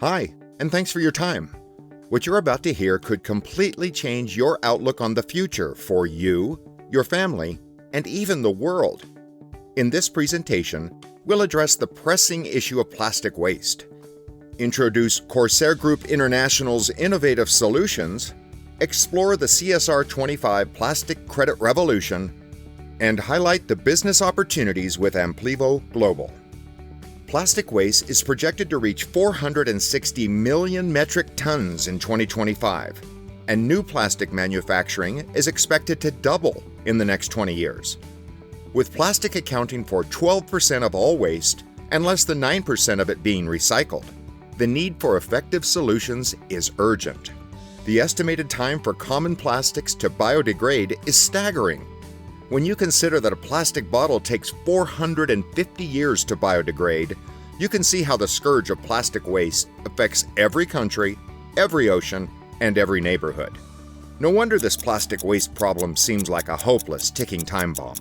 Hi, and thanks for your time. What you're about to hear could completely change your outlook on the future for you, your family, and even the world. In this presentation, we'll address the pressing issue of plastic waste, introduce Corsair Group International's innovative solutions, explore the CSR 25 plastic credit revolution, and highlight the business opportunities with Amplivo Global. Plastic waste is projected to reach 460 million metric tons in 2025, and new plastic manufacturing is expected to double in the next 20 years. With plastic accounting for 12% of all waste and less than 9% of it being recycled, the need for effective solutions is urgent. The estimated time for common plastics to biodegrade is staggering. When you consider that a plastic bottle takes 450 years to biodegrade, you can see how the scourge of plastic waste affects every country, every ocean, and every neighborhood. No wonder this plastic waste problem seems like a hopeless ticking time bomb.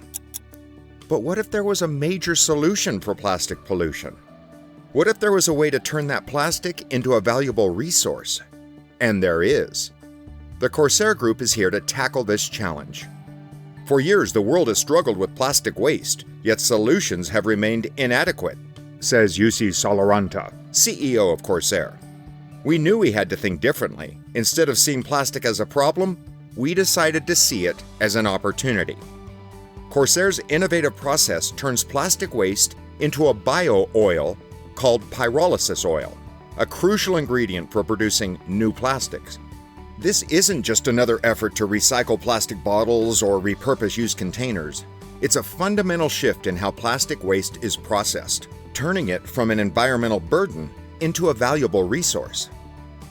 But what if there was a major solution for plastic pollution? What if there was a way to turn that plastic into a valuable resource? And there is. The Corsair Group is here to tackle this challenge. For years, the world has struggled with plastic waste, yet solutions have remained inadequate, says Jussi Saloranta, CEO of Corsair. We knew we had to think differently. Instead of seeing plastic as a problem, we decided to see it as an opportunity. Corsair's innovative process turns plastic waste into a bio-oil called pyrolysis oil, a crucial ingredient for producing new plastics. This isn't just another effort to recycle plastic bottles or repurpose used containers. It's a fundamental shift in how plastic waste is processed, turning it from an environmental burden into a valuable resource.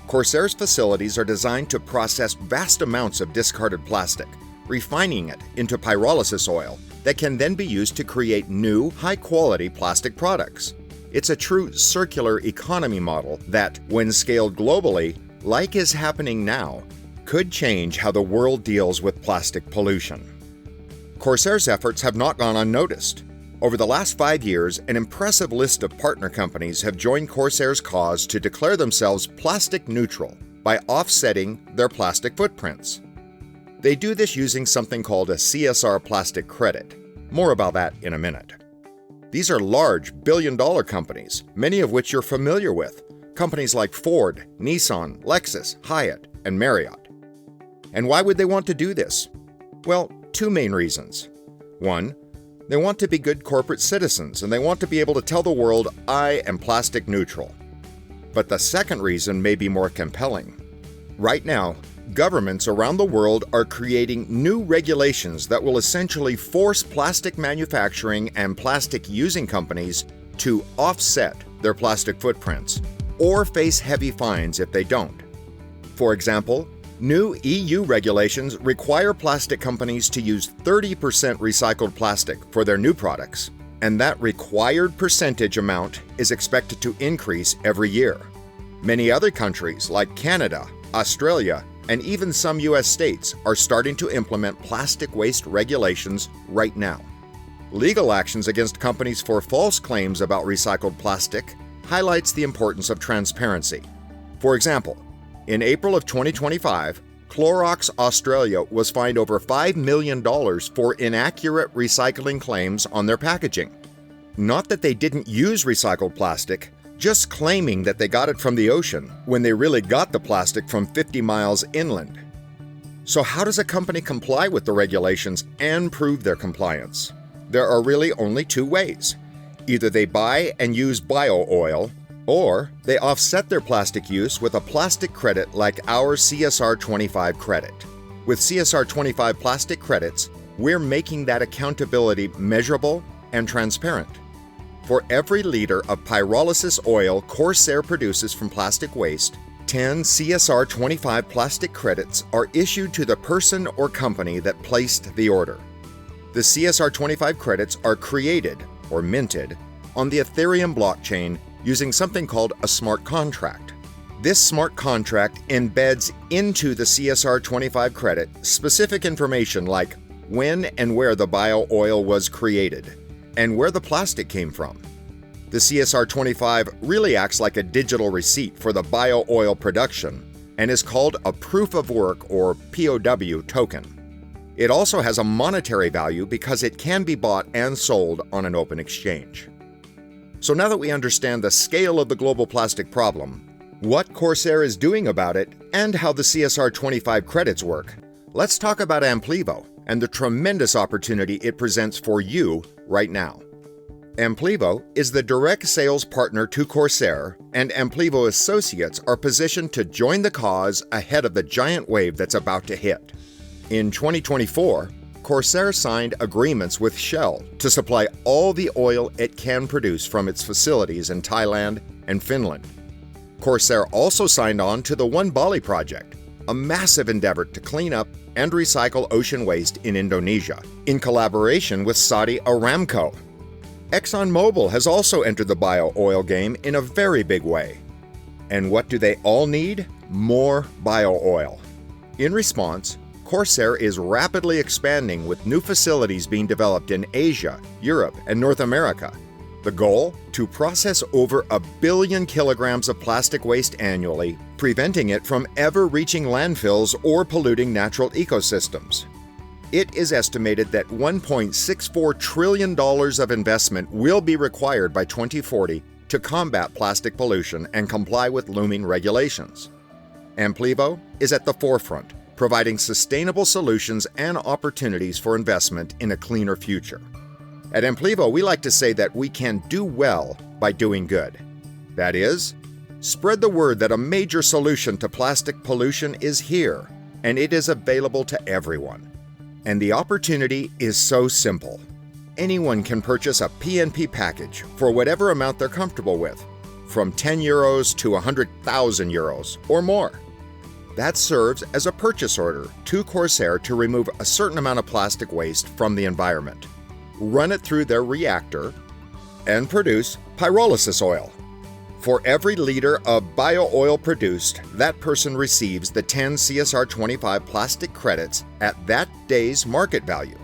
Corsair's facilities are designed to process vast amounts of discarded plastic, refining it into pyrolysis oil that can then be used to create new, high-quality plastic products. It's a true circular economy model that, when scaled globally, like is happening now, could change how the world deals with plastic pollution. Corsair's efforts have not gone unnoticed. Over the last 5 years, an impressive list of partner companies have joined Corsair's cause to declare themselves plastic neutral by offsetting their plastic footprints. They do this using something called a CSR plastic credit. More about that in a minute. These are large, billion-dollar companies, many of which you're familiar with. Companies like Ford, Nissan, Lexus, Hyatt, and Marriott. And why would they want to do this? Well, two main reasons. One, they want to be good corporate citizens and they want to be able to tell the world, I am plastic neutral. But the second reason may be more compelling. Right now, governments around the world are creating new regulations that will essentially force plastic manufacturing and plastic using companies to offset their plastic footprints, or face heavy fines if they don't. For example, new EU regulations require plastic companies to use 30% recycled plastic for their new products, and that required percentage amount is expected to increase every year. Many other countries like Canada, Australia, and even some US states are starting to implement plastic waste regulations right now. Legal actions against companies for false claims about recycled plastic highlights the importance of transparency. For example, in April of 2025, Clorox Australia was fined over $5 million for inaccurate recycling claims on their packaging. Not that they didn't use recycled plastic, just claiming that they got it from the ocean when they really got the plastic from 50 miles inland. So how does a company comply with the regulations and prove their compliance? There are really only two ways. Either they buy and use bio-oil, or they offset their plastic use with a plastic credit like our CSR 25 credit. With CSR 25 plastic credits, we're making that accountability measurable and transparent. For every liter of pyrolysis oil Corsair produces from plastic waste, 10 CSR 25 plastic credits are issued to the person or company that placed the order. The CSR 25 credits are created, or minted, on the Ethereum blockchain using something called a smart contract. This smart contract embeds into the CSR 25 credit specific information like when and where the bio-oil was created, and where the plastic came from. The CSR25 really acts like a digital receipt for the bio-oil production and is called a Proof of Work or POW token. It also has a monetary value because it can be bought and sold on an open exchange. So now that we understand the scale of the global plastic problem, what Corsair is doing about it, and how the CSR25 credits work, let's talk about Amplivo and the tremendous opportunity it presents for you right now. Amplivo is the direct sales partner to Corsair, and Amplivo associates are positioned to join the cause ahead of the giant wave that's about to hit. In 2024, Corsair signed agreements with Shell to supply all the oil it can produce from its facilities in Thailand and Finland. Corsair also signed on to the One Bali project, a massive endeavor to clean up and recycle ocean waste in Indonesia, in collaboration with Saudi Aramco. ExxonMobil has also entered the bio-oil game in a very big way. And what do they all need? More bio-oil. In response, Corsair is rapidly expanding with new facilities being developed in Asia, Europe, and North America. The goal? To process over 1 billion kilograms of plastic waste annually, preventing it from ever reaching landfills or polluting natural ecosystems. It is estimated that $1.64 trillion of investment will be required by 2040 to combat plastic pollution and comply with looming regulations. Amplivo is at the forefront, providing sustainable solutions and opportunities for investment in a cleaner future. At Amplivo, we like to say that we can do well by doing good. That is, spread the word that a major solution to plastic pollution is here, and it is available to everyone. And the opportunity is so simple. Anyone can purchase a PNP package for whatever amount they're comfortable with, from €10 to €100,000 or more. That serves as a purchase order to Corsair to remove a certain amount of plastic waste from the environment, run it through their reactor, and produce pyrolysis oil. For every liter of bio-oil produced, that person receives the 10 CSR25 plastic credits at that day's market value.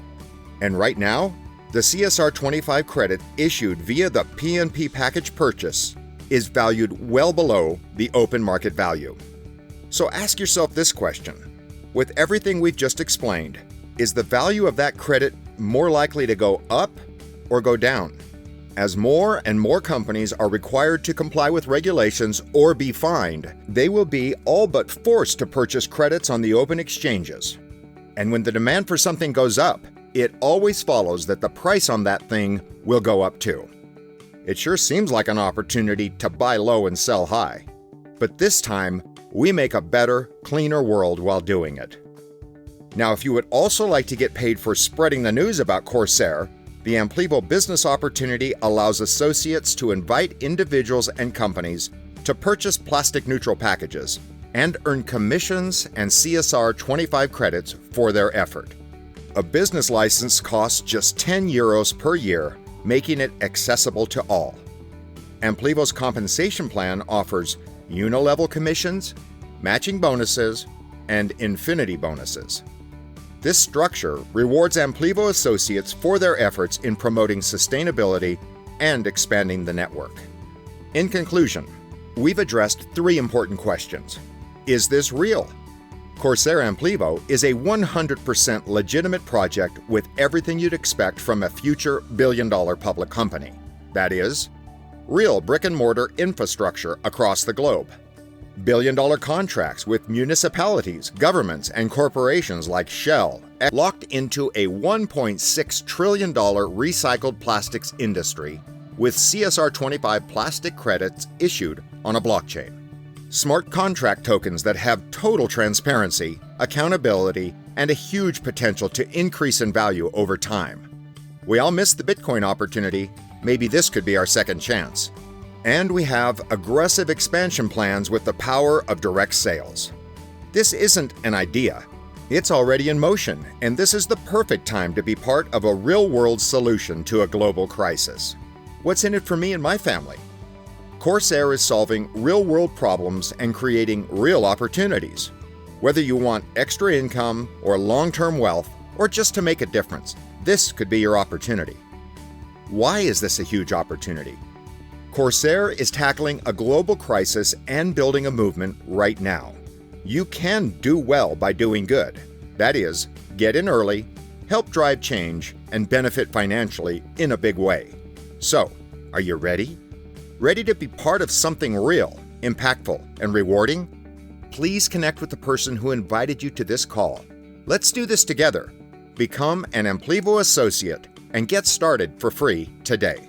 And right now, the CSR25 credit issued via the PNP package purchase is valued well below the open market value. So ask yourself this question. With everything we've just explained, is the value of that credit more likely to go up or go down? As more and more companies are required to comply with regulations or be fined, they will be all but forced to purchase credits on the open exchanges. And when the demand for something goes up, it always follows that the price on that thing will go up too. It sure seems like an opportunity to buy low and sell high. But this time, we make a better, cleaner world while doing it. Now, if you would also like to get paid for spreading the news about Corsair, the Amplivo business opportunity allows associates to invite individuals and companies to purchase plastic-neutral packages and earn commissions and CSR25 credits for their effort. A business license costs just €10 per year, making it accessible to all. Amplivo's compensation plan offers unilevel commissions, matching bonuses, and infinity bonuses. This structure rewards Amplivo associates for their efforts in promoting sustainability and expanding the network. In conclusion, we've addressed 3 important questions. Is this real? Corsair Amplivo is a 100% legitimate project with everything you'd expect from a future billion-dollar public company. That is, real brick-and-mortar infrastructure across the globe. Billion-dollar contracts with municipalities, governments, and corporations like Shell, locked into a $1.6 trillion recycled plastics industry with CSR25 plastic credits issued on a blockchain. Smart contract tokens that have total transparency, accountability, and a huge potential to increase in value over time. We all missed the Bitcoin opportunity. Maybe this could be our second chance. And we have aggressive expansion plans with the power of direct sales. This isn't an idea. It's already in motion, and this is the perfect time to be part of a real-world solution to a global crisis. What's in it for me and my family? Corsair is solving real-world problems and creating real opportunities. Whether you want extra income or long-term wealth, or just to make a difference, this could be your opportunity. Why is this a huge opportunity? Corsair is tackling a global crisis and building a movement right now. You can do well by doing good. That is, get in early, help drive change, and benefit financially in a big way. So, are you ready? Ready to be part of something real, impactful, and rewarding? Please connect with the person who invited you to this call. Let's do this together. Become an Amplivo associate and get started for free today.